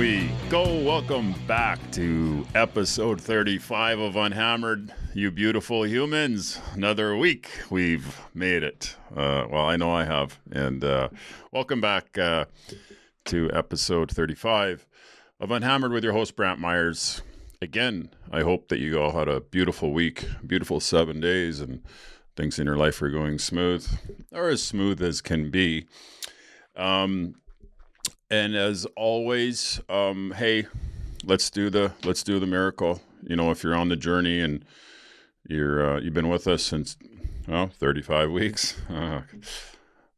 we go. Welcome back to episode 35 of UnHammered, you beautiful humans. Another week. We've made it. Well, I know I have. And welcome back to episode 35 of UnHammered with your host, Brantt Myhres. Again, I hope that you all had a beautiful week, beautiful 7 days, and things in your life are going smooth, or as smooth as can be. And as always, hey, let's do the miracle. You know, if you're on the journey and you've been with us since 35 weeks,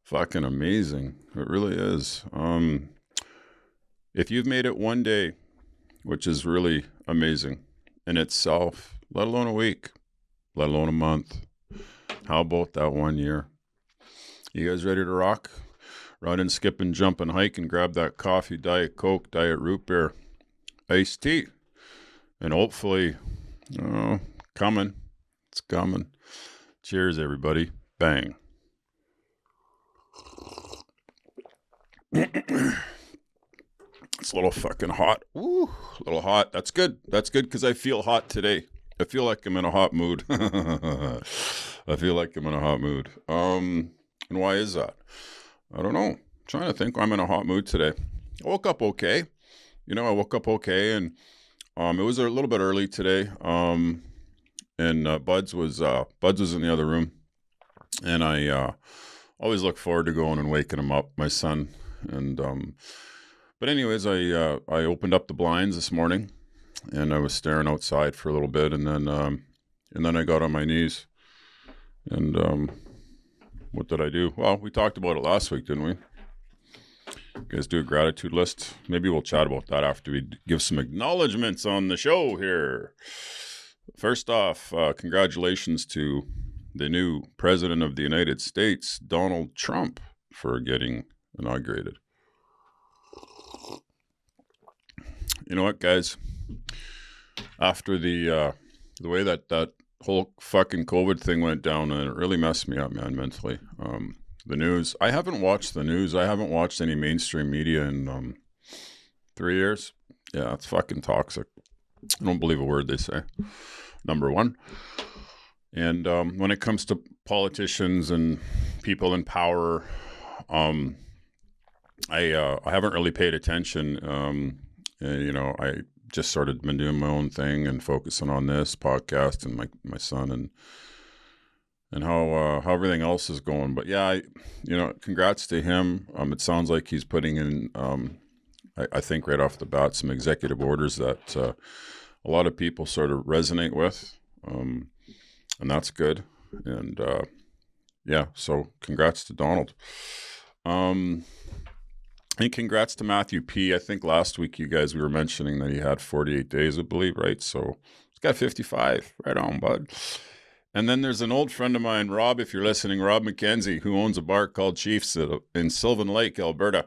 fucking amazing. It really is. If you've made it one day, which is really amazing in itself, let alone a week, let alone a month, how about that 1 year? You guys ready to rock? Run and skip and jump and hike and grab that coffee, Diet Coke, Diet Root Beer, iced tea. And hopefully, coming. It's coming. Cheers, everybody. Bang. It's a little fucking hot. Ooh, a little hot. That's good. That's good because I feel hot today. I feel like I'm in a hot mood. And why is that? I don't know. I'm trying to think. I'm in a hot mood today. I woke up okay. And it was a little bit early today. And Buds was in the other room, and I always look forward to going and waking him up, my son. And but anyways, I opened up the blinds this morning, and I was staring outside for a little bit, and then I got on my knees, and what did I do? Well, we talked about it last week, didn't we? You guys do a gratitude list. Maybe we'll chat about that after we give some acknowledgements on the show here. First off, congratulations to the new President of the United States, Donald Trump, for getting inaugurated. You know what, guys? After the way that whole fucking COVID thing went down, and it really messed me up, man, mentally. The news. I haven't watched the news. I haven't watched any mainstream media in 3 years. Yeah, it's fucking toxic. I don't believe a word they say. Number one. And when it comes to politicians and people in power, I haven't really paid attention. I just sort of been doing my own thing and focusing on this podcast and my son and how everything else is going. But yeah, congrats to him. It sounds like he's putting in, I think right off the bat, some executive orders that a lot of people sort of resonate with, and that's good. And so congrats to Donald. And congrats to Matthew P. I think last week we were mentioning that he had 48 days, I believe, right? So he's got 55. Right on, bud. And then there's an old friend of mine, Rob, if you're listening, Rob McKenzie, who owns a bar called Chiefs in Sylvan Lake, Alberta.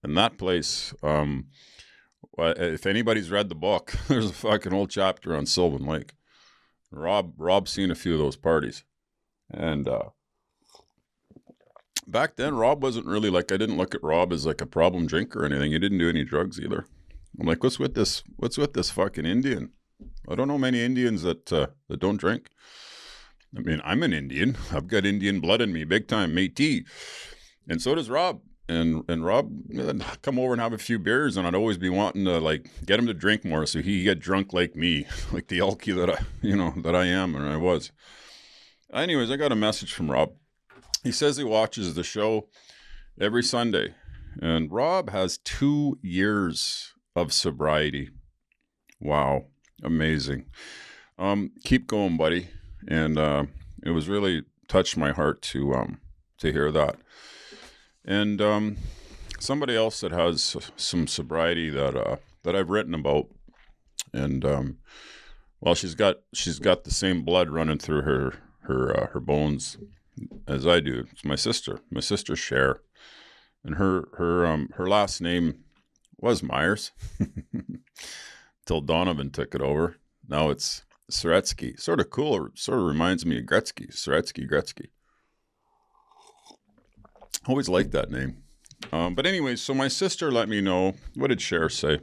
And that place, if anybody's read the book, there's a fucking whole chapter on Sylvan Lake. Rob's seen a few of those parties. And back then, Rob wasn't really I didn't look at Rob as like a problem drinker or anything. He didn't do any drugs either. I'm like, what's with this fucking Indian? I don't know many Indians that don't drink. I mean, I'm an Indian. I've got Indian blood in me, big time, Métis. And so does Rob. And Rob would come over and have a few beers, and I'd always be wanting to get him to drink more so he get drunk like me, like the alky that I am and I was. Anyways, I got a message from Rob. He says he watches the show every Sunday, and Rob has 2 years of sobriety. Wow. Amazing. Keep going, buddy. And it was really touched my heart to hear that. And somebody else that has some sobriety that I've written about, and she's got the same blood running through her bones as I do. It's my sister Cher, and her last name was Myhres till Donovan took it over. Now it's Soretsky. Sort of cool. Sort of reminds me of Gretzky. Gretzky. Always liked that name. But anyways, so my sister let me know. What did Cher say?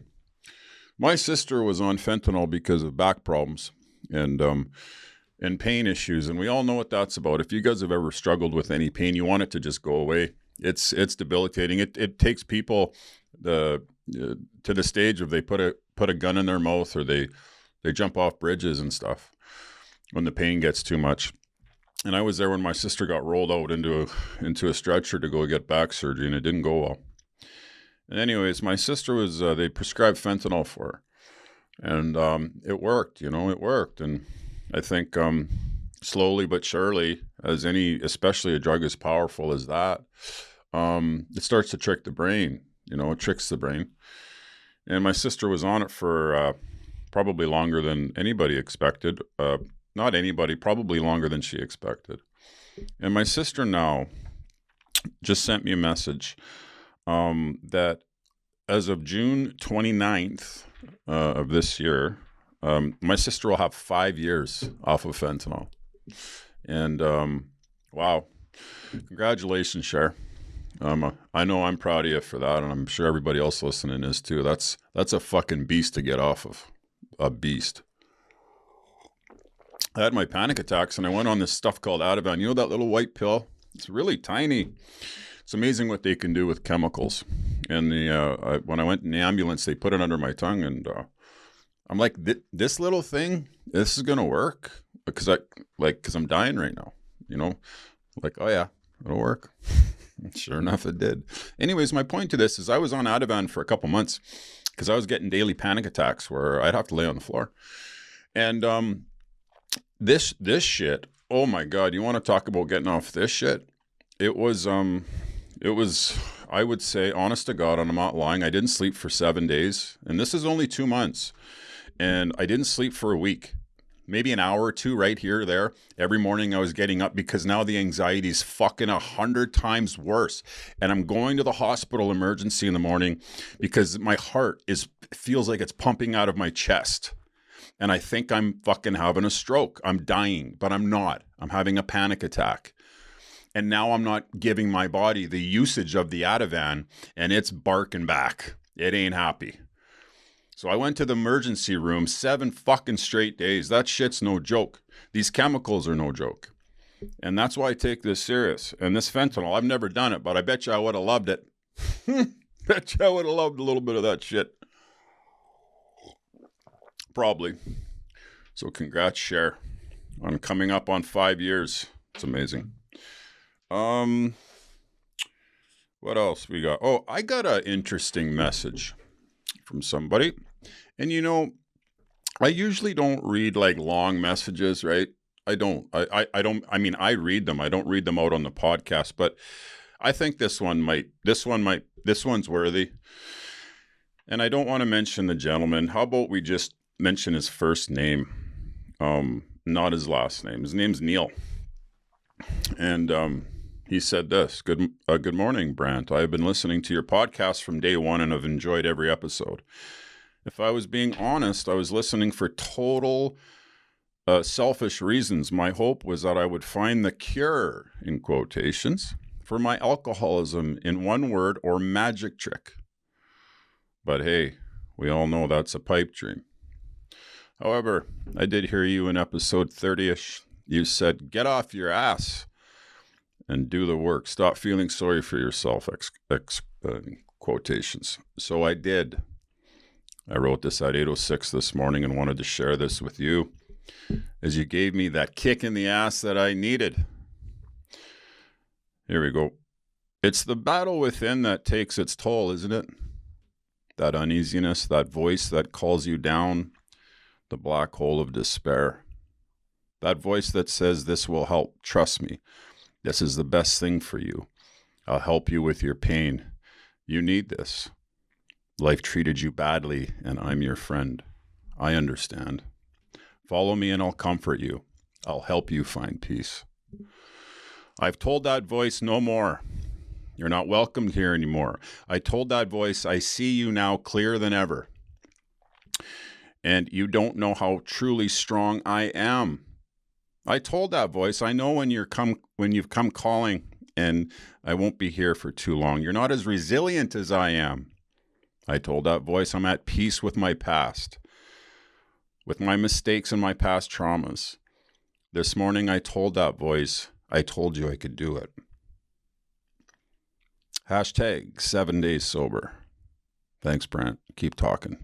My sister was on fentanyl because of back problems and pain issues, and we all know what that's about. If you guys have ever struggled with any pain, you want it to just go away. It's debilitating. It takes people to the stage of they put a gun in their mouth, or they jump off bridges and stuff when the pain gets too much. And I was there when my sister got rolled out into a stretcher to go get back surgery, and it didn't go well. And anyways, my sister was, they prescribed fentanyl for her, and it worked, it worked. And I think slowly but surely, especially a drug as powerful as that, it starts to trick the brain, it tricks the brain. And my sister was on it for probably longer than anybody expected. Not anybody, probably longer than she expected. And my sister now just sent me a message that as of June 29th of this year, my sister will have 5 years off of fentanyl. And wow, congratulations, Cher. I know I'm proud of you for that, and I'm sure everybody else listening is too. That's a fucking beast to get off of. A beast. I had my panic attacks, and I went on this stuff called Ativan. You know that little white pill? It's really tiny. It's amazing what they can do with chemicals. And when I went in the ambulance, they put it under my tongue, and I'm like, this little thing, this is gonna work because I'm dying right now. Like, oh yeah, it'll work. Sure enough, it did. Anyways, my point to this is I was on Ativan for a couple months because I was getting daily panic attacks where I'd have to lay on the floor. And this shit, oh my God, you want to talk about getting off this shit? It was, I would say, honest to God, and I'm not lying, I didn't sleep for 7 days. And this is only 2 months. And I didn't sleep for a week. Maybe an hour or two right here or there. Every morning I was getting up because now the anxiety is fucking 100 times worse. And I'm going to the hospital emergency in the morning because my heart feels like it's pumping out of my chest. And I think I'm fucking having a stroke. I'm dying, but I'm not. I'm having a panic attack. And now I'm not giving my body the usage of the Ativan, and it's barking back. It ain't happy. So I went to the emergency room 7 fucking straight days. That shit's no joke. These chemicals are no joke. And that's why I take this serious. And this fentanyl, I've never done it, but I bet you I would have loved it. Bet you I would have loved a little bit of that shit. Probably. So congrats, Cher, on coming up on 5 years. It's amazing. What else we got? Oh, I got an interesting message from somebody. And I usually don't read like long messages, right? I read them. I don't read them out on the podcast, but I think this one's worthy. And I don't want to mention the gentleman. How about we just mention his first name, not his last name. His name's Neil. And he said this, good morning, Brantt. I have been listening to your podcast from day one and have enjoyed every episode. If I was being honest, I was listening for total selfish reasons. My hope was that I would find the cure, in quotations, for my alcoholism in one word or magic trick. But hey, we all know that's a pipe dream. However, I did hear you in episode 30-ish. You said, get off your ass and do the work. Stop feeling sorry for yourself, quotations. So I did. I wrote this at 8:06 this morning and wanted to share this with you as you gave me that kick in the ass that I needed. Here we go. It's the battle within that takes its toll, isn't it? That uneasiness, that voice that calls you down, the black hole of despair. That voice that says, this will help, trust me. This is the best thing for you. I'll help you with your pain. You need this. Life treated you badly, and I'm your friend. I understand. Follow me and I'll comfort you. I'll help you find peace. I've told that voice no more. You're not welcomed here anymore. I told that voice, I see you now clearer than ever. And you don't know how truly strong I am. I told that voice, I know when you've come calling, and I won't be here for too long. You're not as resilient as I am. I told that voice I'm at peace with my past, with my mistakes and my past traumas. This morning I told that voice, I told you I could do it. Hashtag 7 days sober. Thanks, Brantt. Keep talking.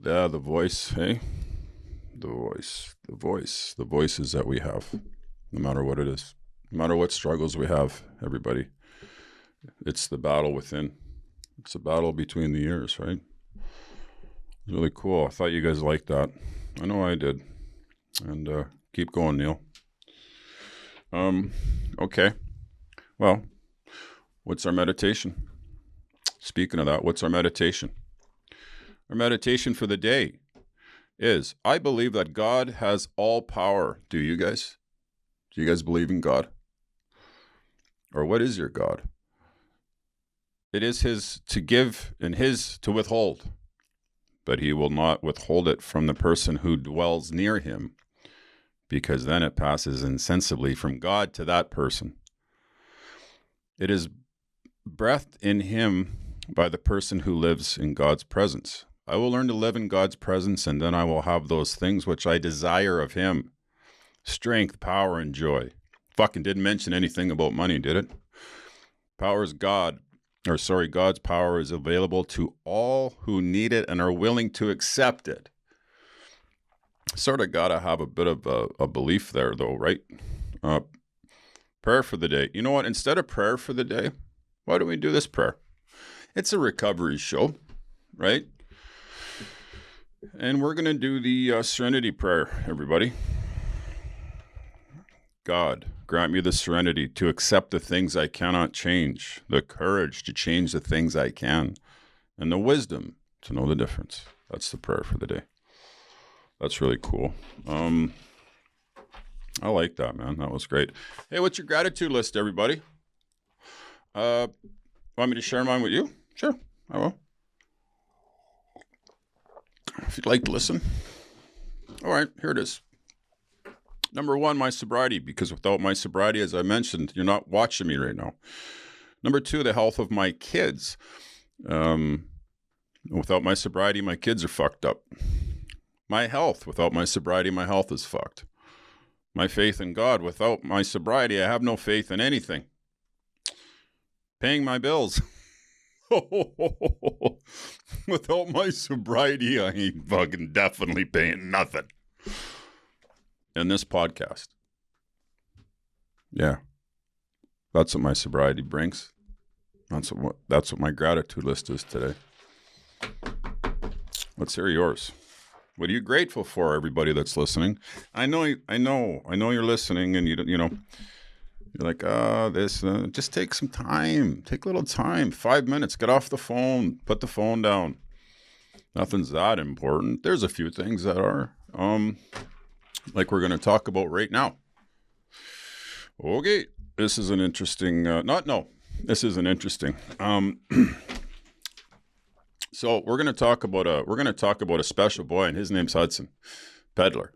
Yeah, the voice, hey? The voices that we have, no matter what it is, no matter what struggles we have, everybody. It's the battle within. It's a battle between the ears, right? It's really cool. I thought you guys liked that. I know I did. And keep going, Neil. Okay. Well, what's our meditation? Speaking of that, what's our meditation? Our meditation for the day is, I believe that God has all power. Do you guys? Do you guys believe in God? Or what is your God? It is his to give and his to withhold, but he will not withhold it from the person who dwells near him, because then it passes insensibly from God to that person. It is breathed in him by the person who lives in God's presence. I will learn to live in God's presence, and then I will have those things which I desire of him. Strength, power, and joy. Fucking didn't mention anything about money, did it? God's power is available to all who need it and are willing to accept it. Sort of got to have a bit of a belief there, though, right? Prayer for the day. You know what? Instead of prayer for the day, why don't we do this prayer? It's a recovery show, right? And we're going to do the serenity prayer, everybody. God, grant me the serenity to accept the things I cannot change, the courage to change the things I can, and the wisdom to know the difference. That's the prayer for the day. That's really cool. I like that, man. That was great. Hey, what's your gratitude list, everybody? Want me to share mine with you? Sure, I will. If you'd like to listen. All right, here it is. Number 1, my sobriety, because without my sobriety, as I mentioned, you're not watching me right now. Number 2, the health of my kids. Without my sobriety, my kids are fucked up. My health, without my sobriety, my health is fucked. My faith in God, without my sobriety, I have no faith in anything. Paying my bills. Without my sobriety, I ain't fucking definitely paying nothing. And this podcast. Yeah. That's what my sobriety brings. That's what my gratitude list is today. Let's hear yours. What are you grateful for, everybody that's listening? I know you're listening, and you're like, just take some time. Take a little time. 5 minutes. Get off the phone. Put the phone down. Nothing's that important. There's a few things that are, like we're going to talk about right now. Okay. This is an interesting, this isn't interesting. So we're going to talk about a special boy, and his name's Hudson Peddler.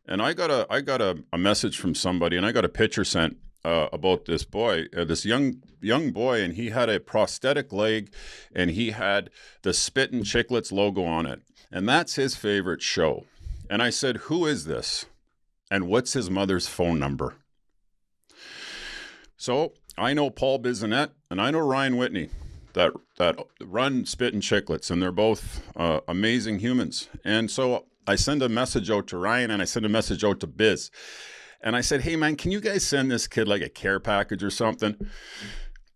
And I got a message from somebody, and I got a picture sent about this boy, this young boy, and he had a prosthetic leg, and he had the Spittin' Chicklets logo on it, and that's his favorite show. And I said, "Who is this? And what's his mother's phone number?" So I know Paul Bissonnette and I know Ryan Whitney that run Spittin' Chicklets, and they're both amazing humans. And so I send a message out to Ryan, and I send a message out to Biz. And I said, "Hey man, can you guys send this kid like a care package or something?"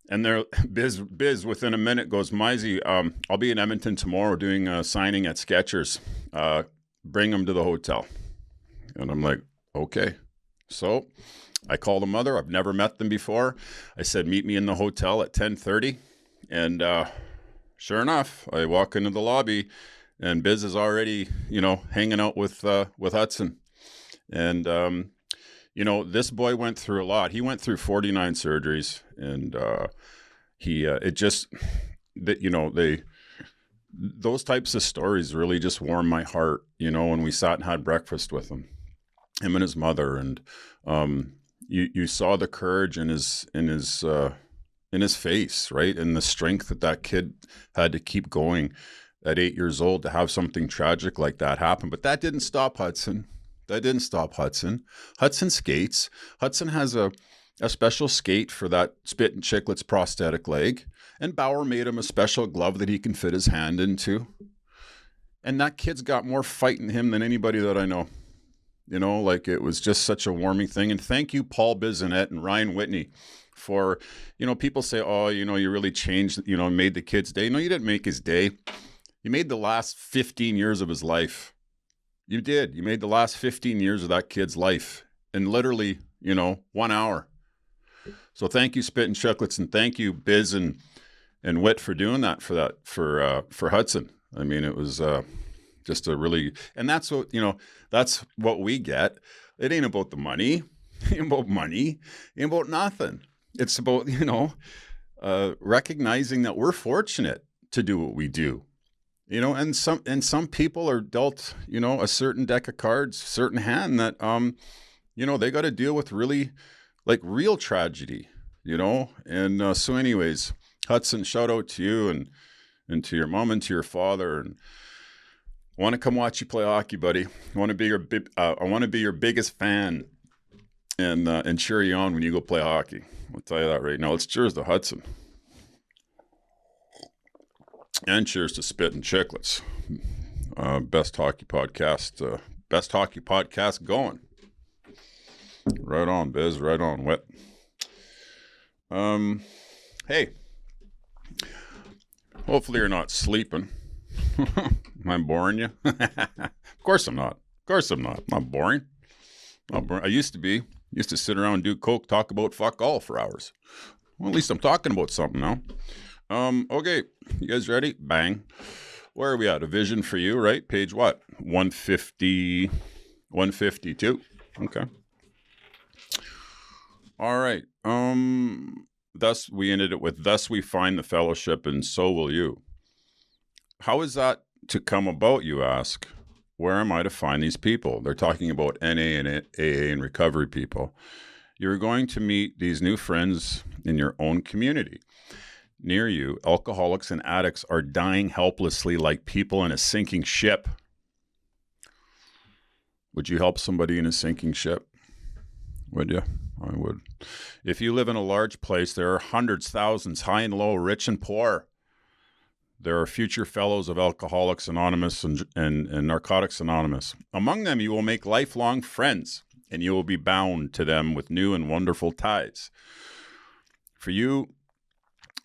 And they're Biz within a minute goes, "Myhres, I'll be in Edmonton tomorrow doing a signing at Skechers. Bring him to the hotel." And I'm like, okay. So I called the mother. I've never met them before. I said, "Meet me in the hotel at 10:30. And sure enough, I walk into the lobby, and Biz is already, hanging out with Hudson. And this boy went through a lot. He went through 49 surgeries, and those types of stories really just warmed my heart. When we sat and had breakfast with him and his mother, and you saw the courage in his face, right? And the strength that kid had to keep going at 8 years old to have something tragic like that happen. But that didn't stop Hudson. That didn't stop Hudson. Hudson skates. Hudson has a special skate for that Spit and Chicklets prosthetic leg. And Bauer made him a special glove that he can fit his hand into. And that kid's got more fight in him than anybody that I know. You know, like it was just such a warming thing. And thank you, Paul Bissonnette and Ryan Whitney, for, you know, people say, oh, you know, you really changed, you know, made the kid's day. No, you didn't make his day. You made the last 15 years of his life. You did. You made the last 15 years of that kid's life in literally, you know, 1 hour. So thank you, Spit and Chicklets, and thank you, Biz and Whit, for doing that for Hudson. I mean, it was just a really, and that's what, you know, that's what we get. It ain't about the money. It ain't about money. It ain't about nothing. It's about, you know, recognizing that we're fortunate to do what we do. You know, and some people are dealt, you know, a certain deck of cards, certain hand that, you know, they got to deal with really, like, real tragedy, you know. And so anyways, Hudson, shout out to you and to your mom and to your father. And I want to come watch you play hockey, buddy. I want to be your biggest fan and cheer you on when you go play hockey. I'll tell you that right now. Let's cheers to Hudson. And cheers to Spit and Chicklets. Best hockey podcast going. Right on, Biz. Right on, Whit. Hey. Hopefully you're not sleeping. Am I boring you? Of course I'm not. I'm not boring. I used to be. Used to sit around and do coke, talk about fuck all for hours. Well, at least I'm talking about something now. Okay, you guys ready? Bang. Where are we at? A vision for you, right? Page what? 150, 152. Okay. All right. Thus we ended it with, thus we find the fellowship, and so will you. How is that to come about, you ask? Where am I to find these people? They're talking about NA and AA and recovery people. You're going to meet these new friends in your own community. Near you, alcoholics and addicts are dying helplessly like people in a sinking ship. Would you help somebody in a sinking ship? Would you? I would. If you live in a large place, there are hundreds, thousands, high and low, rich and poor. There are future fellows of Alcoholics Anonymous and Narcotics Anonymous. Among them, you will make lifelong friends, and you will be bound to them with new and wonderful ties. For you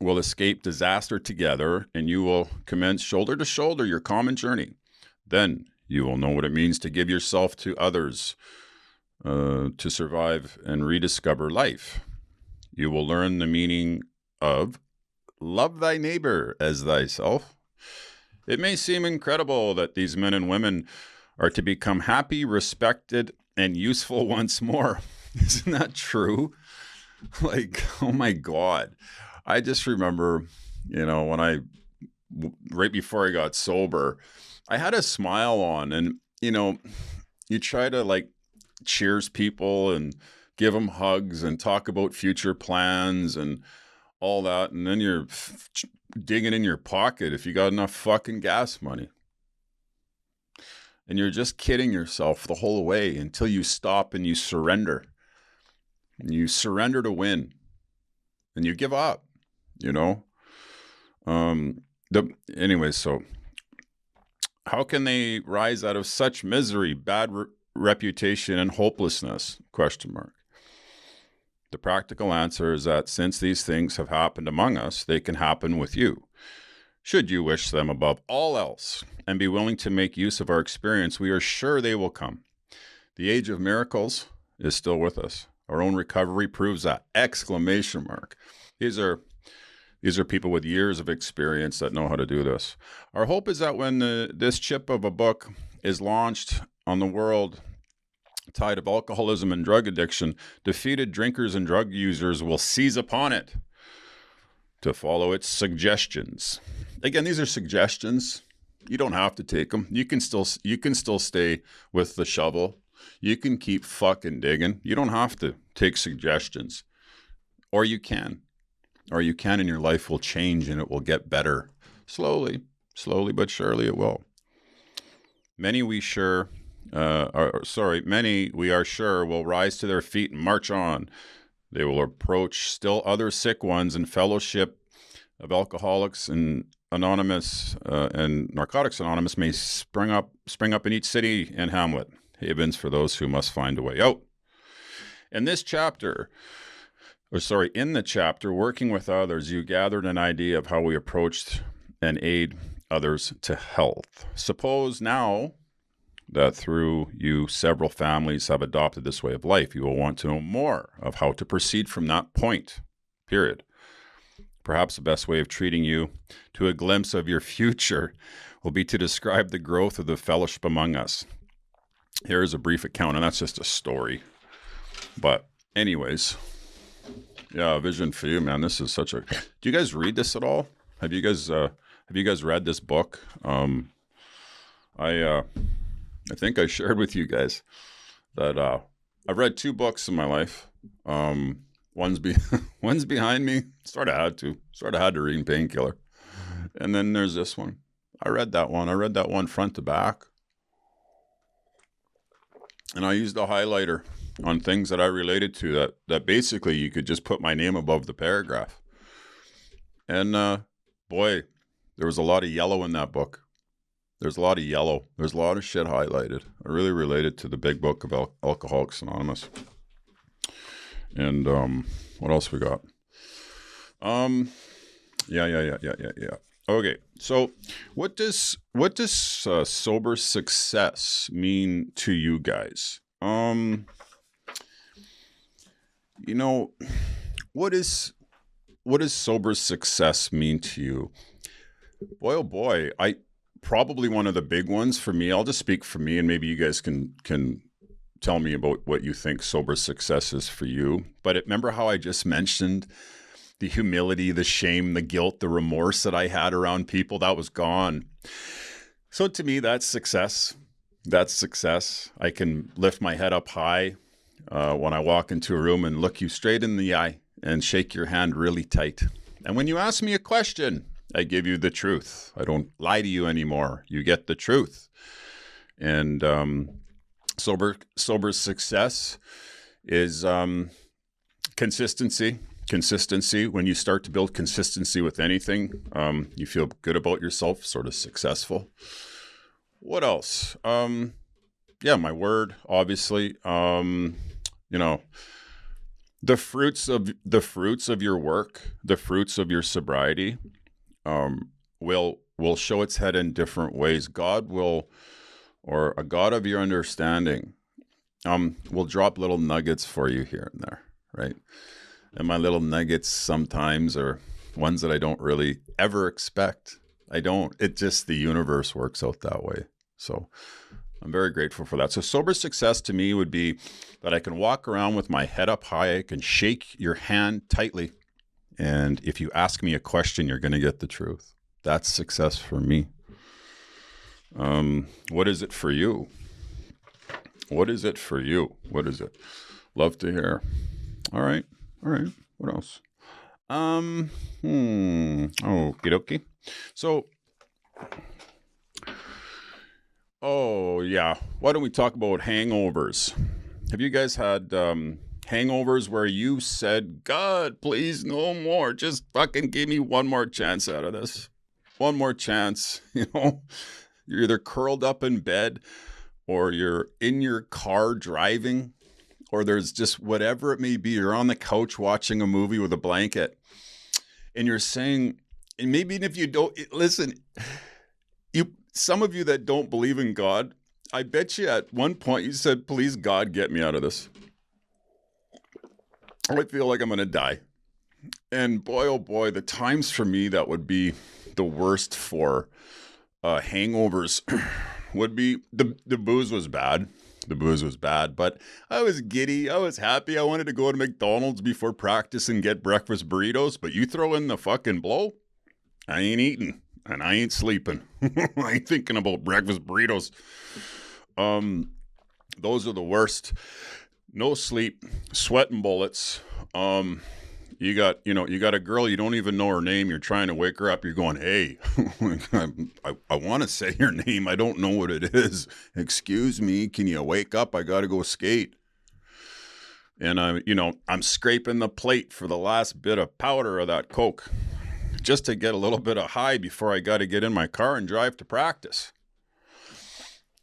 will escape disaster together, and you will commence shoulder to shoulder your common journey. Then you will know what it means to give yourself to others, to survive and rediscover life. You will learn the meaning of love thy neighbor as thyself. It may seem incredible that these men and women are to become happy, respected, and useful once more. Isn't that true? Like, oh my God. I just remember, you know, right before I got sober, I had a smile on, and, you know, you try to like cheers people and give them hugs and talk about future plans and all that. And then you're digging in your pocket if you got enough fucking gas money. And you're just kidding yourself the whole way until you stop and you surrender. And you surrender to win. And you give up, you know. Anyway, so how can they rise out of such misery, bad reputation, and hopelessness? Question mark. The practical answer is that since these things have happened among us, they can happen with you. Should you wish them above all else and be willing to make use of our experience, we are sure they will come. The age of miracles is still with us. Our own recovery proves that! Exclamation mark. These are people with years of experience that know how to do this. Our hope is that when this chip of a book is launched on the world tide of alcoholism and drug addiction, defeated drinkers and drug users will seize upon it to follow its suggestions. Again, these are suggestions. You don't have to take them. You can still stay with the shovel. You can keep fucking digging. You don't have to take suggestions. Or you can. Or you can, and your life will change and it will get better. Slowly but surely it will. Many we are sure will rise to their feet and march on. They will approach still other sick ones in fellowship of Alcoholics and Anonymous and Narcotics Anonymous may spring up in each city and hamlet, havens for those who must find a way out. In the chapter, Working with Others, you gathered an idea of how we approached and aid others to health. Suppose now that through you several families have adopted this way of life, you will want to know more of how to proceed from that point, period. Perhaps the best way of treating you to a glimpse of your future will be to describe the growth of the fellowship among us. Here is a brief account, and that's just a story. But anyways, yeah, vision for you, man. This is such a... Do you guys read this at all? Have you guys read this book? I think I shared with you guys that I've read 2 books in my life. One's behind me. Sort of had to read Painkiller. And then there's this one. I read that one front to back. And I used a highlighter on things that I related to that basically you could just put my name above the paragraph. And boy, there was a lot of yellow in that book. There's a lot of yellow. There's a lot of shit highlighted. I really related to the big book of Alcoholics Anonymous. And what else we got? Yeah. Okay, so what does sober success mean to you guys? What does sober success mean to you? Boy, oh boy, probably one of the big ones for me. I'll just speak for me, and maybe you guys can tell me about what you think sober success is for you. But remember how I just mentioned the humility, the shame, the guilt, the remorse that I had around people? That was gone. So to me, that's success. That's success. I can lift my head up high when I walk into a room and look you straight in the eye and shake your hand really tight. And when you ask me a question, I give you the truth. I don't lie to you anymore. You get the truth. And sober success is consistency. Consistency. When you start to build consistency with anything, you feel good about yourself, sort of successful. What else? My word, obviously. The fruits of your work, the fruits of your sobriety, will show its head in different ways. God will, or a God of your understanding, will drop little nuggets for you here and there, right? And my little nuggets sometimes are ones that I don't really ever expect. The universe works out that way. So I'm very grateful for that. So sober success to me would be that I can walk around with my head up high. I can shake your hand tightly. And if you ask me a question, you're going to get the truth. That's success for me. What is it for you? What is it for you? What is it? Love to hear. All right. What else? Okie dokie. So, why don't we talk about hangovers? Have you guys had hangovers where you said, God, please, no more. Just fucking give me one more chance out of this. One more chance. You're either curled up in bed or you're in your car driving, or there's just whatever it may be. You're on the couch watching a movie with a blanket and you're saying, and maybe if you don't listen, some of you that don't believe in God, I bet you at one point you said, please, God, get me out of this. I feel like I'm going to die. And boy, oh boy, the times for me that would be the worst for hangovers would be the booze was bad. The booze was bad, but I was giddy. I was happy. I wanted to go to McDonald's before practice and get breakfast burritos, but you throw in the fucking blow, I ain't eating and I ain't sleeping. I ain't thinking about breakfast burritos. Those are the worst. No sleep, sweating bullets. You got a girl, you don't even know her name. You're trying to wake her up. You're going, hey, I want to say your name. I don't know what it is. Excuse me. Can you wake up? I got to go skate. And I'm scraping the plate for the last bit of powder of that Coke just to get a little bit of high before I got to get in my car and drive to practice.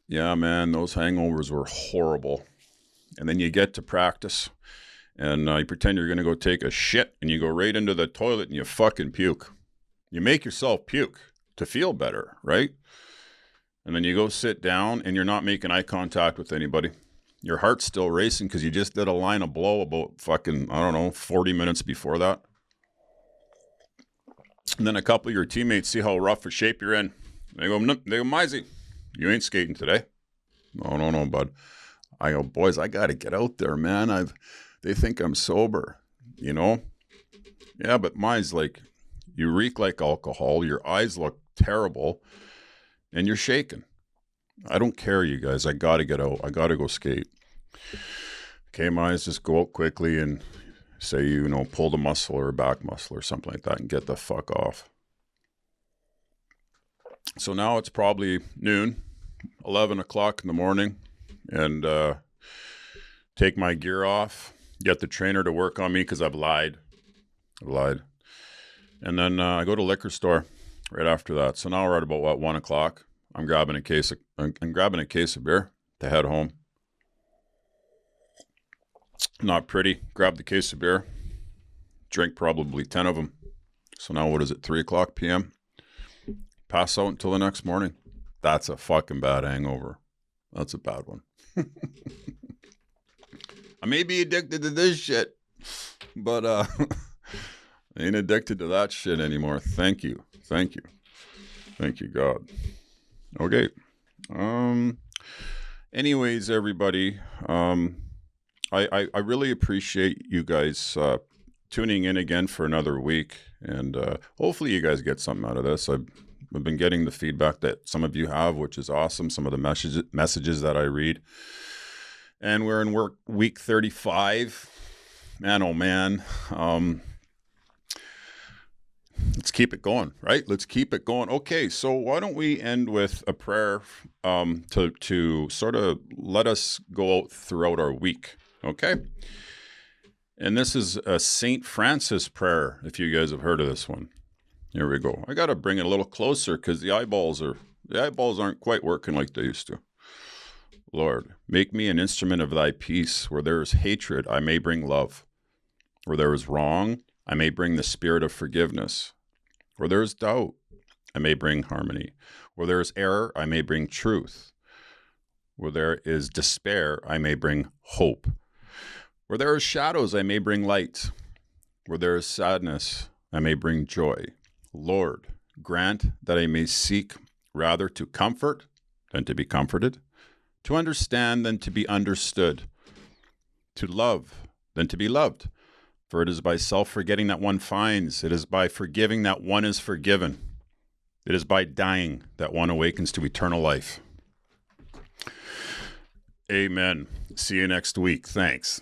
Yeah, man, those hangovers were horrible. And then you get to practice and you pretend you're going to go take a shit and you go right into the toilet and you fucking puke. You make yourself puke to feel better, right? And then you go sit down and you're not making eye contact with anybody. Your heart's still racing because you just did a line of blow about fucking, 40 minutes before that. And then a couple of your teammates see how rough a shape you're in. They go, Myhres, you ain't skating today. No, bud. I go, boys, I got to get out there, man. They think I'm sober, Yeah, but mine's like, you reek like alcohol. Your eyes look terrible and you're shaking. I don't care, you guys. I got to get out. I got to go skate. Okay, mine's just go out quickly and say, pull the muscle or a back muscle or something like that and get the fuck off. So now it's probably noon, 11 o'clock in the morning. And take my gear off, get the trainer to work on me because I've lied. And then I go to liquor store right after that. So now we're at about 1 o'clock. I'm grabbing a case of beer to head home. Not pretty. Grab the case of beer. Drink probably 10 of them. So now what is it? 3 o'clock p.m. Pass out until the next morning. That's a fucking bad hangover. That's a bad one. I may be addicted to this shit, but I ain't addicted to that shit anymore. Thank you, God. Okay. Anyways, everybody, I really appreciate you guys tuning in again for another week, and hopefully you guys get something out of this. I've been getting the feedback that some of you have, which is awesome. Some of the messages that I read. And we're in week 35. Man, oh man. Let's keep it going, right? Let's keep it going. Okay, so why don't we end with a prayer to sort of let us go out throughout our week, okay? And this is a St. Francis prayer, if you guys have heard of this one. Here we go. I got to bring it a little closer because the eyeballs aren't quite working like they used to. Lord, make me an instrument of thy peace. Where there is hatred, I may bring love. Where there is wrong, I may bring the spirit of forgiveness. Where there is doubt, I may bring harmony. Where there is error, I may bring truth. Where there is despair, I may bring hope. Where there is shadows, I may bring light. Where there is sadness, I may bring joy. Lord, grant that I may seek rather to comfort than to be comforted, to understand than to be understood, to love than to be loved. For it is by self-forgetting that one finds. It is by forgiving that one is forgiven. It is by dying that one awakens to eternal life. Amen. See you next week. Thanks.